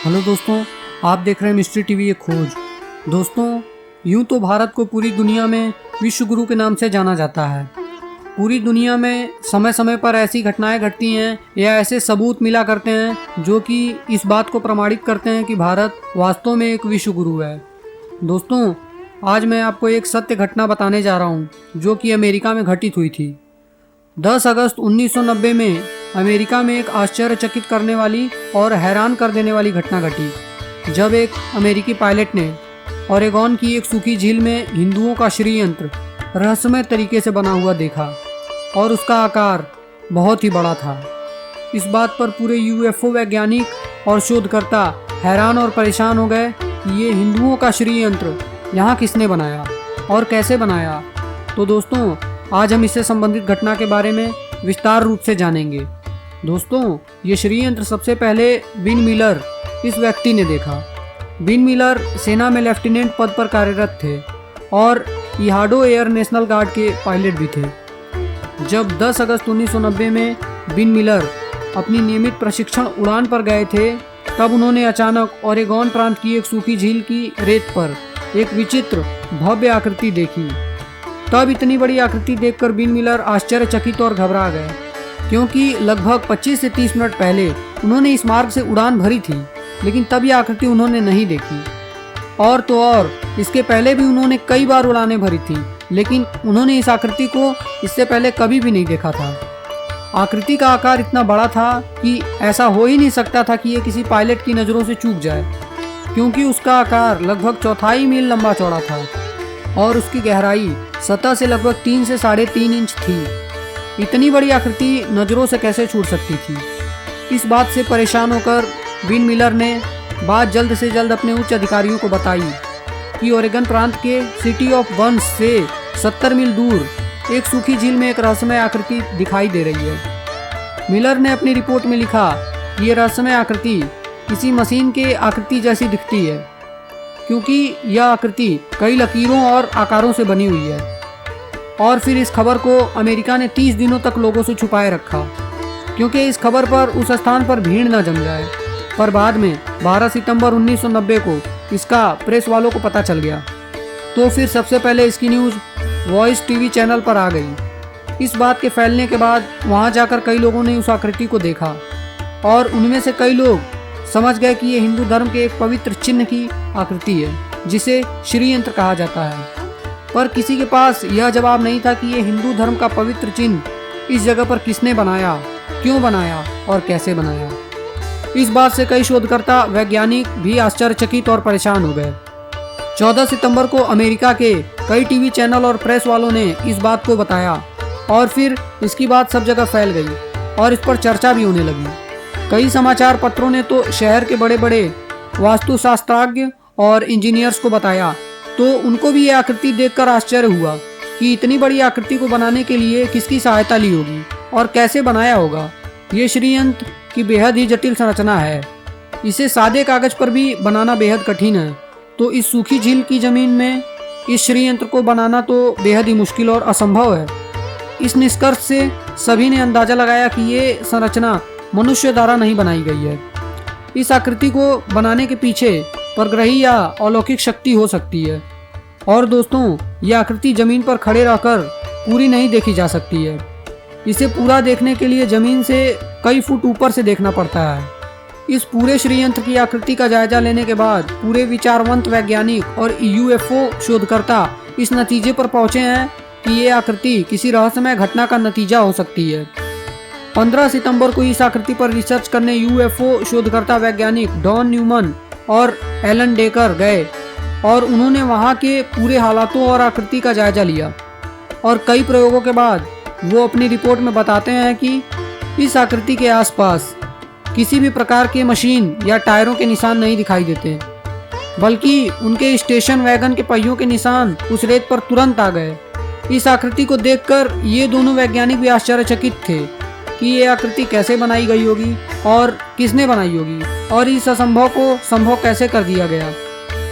Hello दोस्तों, आप देख रहे हैं मिस्ट्री टीवी एक खोज। दोस्तों, यूं तो भारत को पूरी दुनिया में विश्व गुरु के नाम से जाना जाता है। पूरी दुनिया में समय समय पर ऐसी घटनाएं घटती हैं या ऐसे सबूत मिला करते हैं जो कि इस बात को प्रमाणित करते हैं कि भारत वास्तव में एक विश्व गुरु है। दोस्तों, आज मैं आपको एक सत्य घटना बताने जा रहा हूं जो कि अमेरिका में घटित हुई थी। 10 अगस्त 1990 में अमेरिका में एक आश्चर्यचकित करने वाली और हैरान कर देने वाली घटना घटी जब एक अमेरिकी पायलट ने ओरेगॉन की एक सूखी झील में हिंदुओं का श्रीयंत्र रहस्यमय तरीके से बना हुआ देखा और उसका आकार बहुत ही बड़ा था। इस बात पर पूरे यूएफओ वैज्ञानिक और शोधकर्ता हैरान और परेशान हो गए कि ये हिंदुओं का श्रीयंत्र यहाँ किसने बनाया और कैसे बनाया। तो दोस्तों, आज हम इससे संबंधित घटना के बारे में विस्तार रूप से जानेंगे। दोस्तों, ये श्रीयंत्र सबसे पहले बिन मिलर इस व्यक्ति ने देखा। बिन मिलर सेना में लेफ्टिनेंट पद पर कार्यरत थे और इहाडो एयर नेशनल गार्ड के पायलट भी थे। जब 10 अगस्त 1990 में बिन मिलर अपनी नियमित प्रशिक्षण उड़ान पर गए थे, तब उन्होंने अचानक ओरेगॉन प्रांत की एक सूखी झील की रेत पर एक विचित्र भव्य आकृति देखी। तब इतनी बड़ी आकृति देखकर बिन मिलर आश्चर्यचकित और घबरा गए, क्योंकि लगभग 25 से 30 मिनट पहले उन्होंने इस मार्ग से उड़ान भरी थी, लेकिन तब यह आकृति उन्होंने नहीं देखी। और तो और इसके पहले भी उन्होंने कई बार उड़ानें भरी थी, लेकिन उन्होंने इस आकृति को इससे पहले कभी भी नहीं देखा था। आकृति का आकार इतना बड़ा था कि ऐसा हो ही नहीं सकता था कि ये किसी पायलट की नज़रों से चूक जाए, क्योंकि उसका आकार लगभग 1/4 मील लंबा चौड़ा था और उसकी गहराई सतह से लगभग 3 से 3.5 इंच थी। इतनी बड़ी आकृति नज़रों से कैसे छूट सकती थी? इस बात से परेशान होकर बिन मिलर ने बात जल्द से जल्द अपने उच्च अधिकारियों को बताई कि ओरेगन प्रांत के सिटी ऑफ बर्न्स से 70 मील दूर एक सूखी झील में एक रहस्यमय आकृति दिखाई दे रही है। मिलर ने अपनी रिपोर्ट में लिखा कि ये रहस्यमय आकृति किसी मशीन के आकृति जैसी दिखती है, क्योंकि यह आकृति कई लकीरों और आकारों से बनी हुई है। और फिर इस खबर को अमेरिका ने 30 दिनों तक लोगों से छुपाए रखा, क्योंकि इस खबर पर उस स्थान पर भीड़ न जम जाए। पर बाद में 12 सितंबर 1990 को इसका प्रेस वालों को पता चल गया, तो फिर सबसे पहले इसकी न्यूज़ वॉइस टीवी चैनल पर आ गई। इस बात के फैलने के बाद वहां जाकर कई लोगों ने उस आकृति को देखा और उनमें से कई लोग समझ गए कि ये हिंदू धर्म के एक पवित्र चिन्ह की आकृति है, जिसे श्रीयंत्र कहा जाता है। पर किसी के पास यह जवाब नहीं था कि ये हिंदू धर्म का पवित्र चिन्ह इस जगह पर किसने बनाया, क्यों बनाया और कैसे बनाया। इस बात से कई शोधकर्ता वैज्ञानिक भी आश्चर्यचकित और परेशान हो गए। 14 सितंबर को अमेरिका के कई टीवी चैनल और प्रेस वालों ने इस बात को बताया और फिर इसकी बात सब जगह फैल गई और इस पर चर्चा भी होने लगी। कई समाचार पत्रों ने तो शहर के बड़े बड़े वास्तुशास्त्रज्ञ और इंजीनियर्स को बताया, तो उनको भी यह आकृति देखकर आश्चर्य हुआ कि इतनी बड़ी आकृति को बनाने के लिए किसकी सहायता ली होगी और कैसे बनाया होगा। ये श्रीयंत्र की बेहद ही जटिल संरचना है। इसे सादे कागज पर भी बनाना बेहद कठिन है, तो इस सूखी झील की जमीन में इस श्रीयंत्र को बनाना तो बेहद ही मुश्किल और असंभव है। इस निष्कर्ष से सभी ने अंदाजा लगाया कि ये संरचना मनुष्य द्वारा नहीं बनाई गई है। इस आकृति को बनाने के पीछे परग्रही या अलौकिक शक्ति हो सकती है। और दोस्तों, यह आकृति जमीन पर खड़े रहकर पूरी नहीं देखी जा सकती है। इसे पूरा देखने के लिए जमीन से कई फुट ऊपर से देखना पड़ता है। इस पूरे श्रीयंत्र की आकृति का जायजा लेने के बाद पूरे विचारवंत वैज्ञानिक और यूएफओ शोधकर्ता इस नतीजे पर पहुंचे हैं कि ये आकृति किसी रहस्यमय घटना का नतीजा हो सकती है। 15 सितंबर को इस आकृति पर रिसर्च करने यूएफओ शोधकर्ता वैज्ञानिक डॉन न्यूमन और एलन डेकर गए और उन्होंने वहां के पूरे हालातों और आकृति का जायजा लिया। और कई प्रयोगों के बाद वो अपनी रिपोर्ट में बताते हैं कि इस आकृति के आसपास किसी भी प्रकार के मशीन या टायरों के निशान नहीं दिखाई देते, बल्कि उनके स्टेशन वैगन के पहियों के निशान उस रेत पर तुरंत आ गए। इस आकृति को देखकर ये दोनों वैज्ञानिक भी आश्चर्यचकित थे कि ये आकृति कैसे बनाई गई होगी और किसने बनाई होगी और इस असंभव को संभव कैसे कर दिया गया।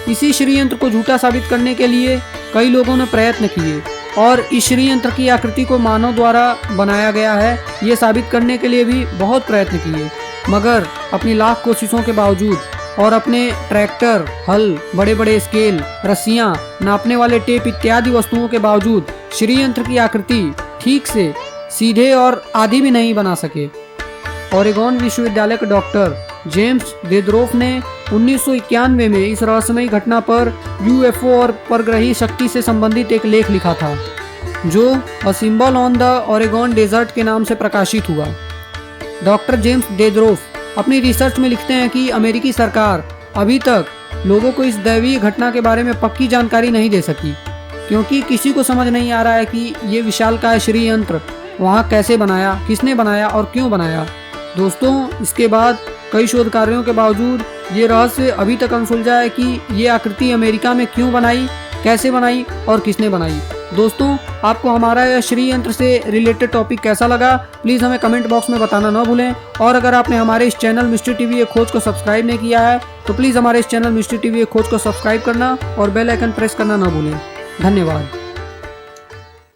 इसी श्रीयंत्र को झूठा साबित करने के लिए कई लोगों ने प्रयत्न किए और इस श्रीयंत्र की आकृति को मानव द्वारा बनाया गया है ये साबित करने के लिए भी बहुत प्रयत्न किए, मगर अपनी लाख कोशिशों के बावजूद और अपने ट्रैक्टर, हल, बड़े बड़े स्केल, रस्सियां, नापने वाले टेप इत्यादि वस्तुओं के बावजूद श्रीयंत्र की आकृति ठीक से, सीधे और आधी भी नहीं बना सके। ओरेगोन विश्वविद्यालय के डॉक्टर जेम्स देद्रोफ ने 1991 में इस रहस्यमयी घटना पर यूएफओ और परग्रही शक्ति से संबंधित एक लेख लिखा था, जो a symbol on the Oregon desert के नाम से प्रकाशित हुआ। डॉक्टर जेम्स देद्रोफ अपनी रिसर्च में लिखते हैं कि अमेरिकी सरकार अभी तक लोगों को इस दैवीय घटना के बारे में पक्की जानकारी नहीं दे सकी, क्योंकि किसी को समझ नहीं आ रहा है कि ये विशालकाय श्रीयंत्र वहाँ कैसे बनाया, किसने बनाया और क्यों बनाया। दोस्तों, इसके बाद कई शोध कार्यों के बावजूद ये रहस्य अभी तक अनसुलझा है कि ये आकृति अमेरिका में क्यों बनाई, कैसे बनाई और किसने बनाई। दोस्तों, आपको हमारा यह श्रीयंत्र से रिलेटेड टॉपिक कैसा लगा, प्लीज़ हमें कमेंट बॉक्स में बताना न भूलें। और अगर आपने हमारे इस चैनल मिस्ट्री टीवी एक खोज को सब्सक्राइब नहीं किया है तो प्लीज़ हमारे इस चैनल मिस्ट्री टीवी एक खोज को सब्सक्राइब करना और बेल आइकन प्रेस करना न भूलें। धन्यवाद।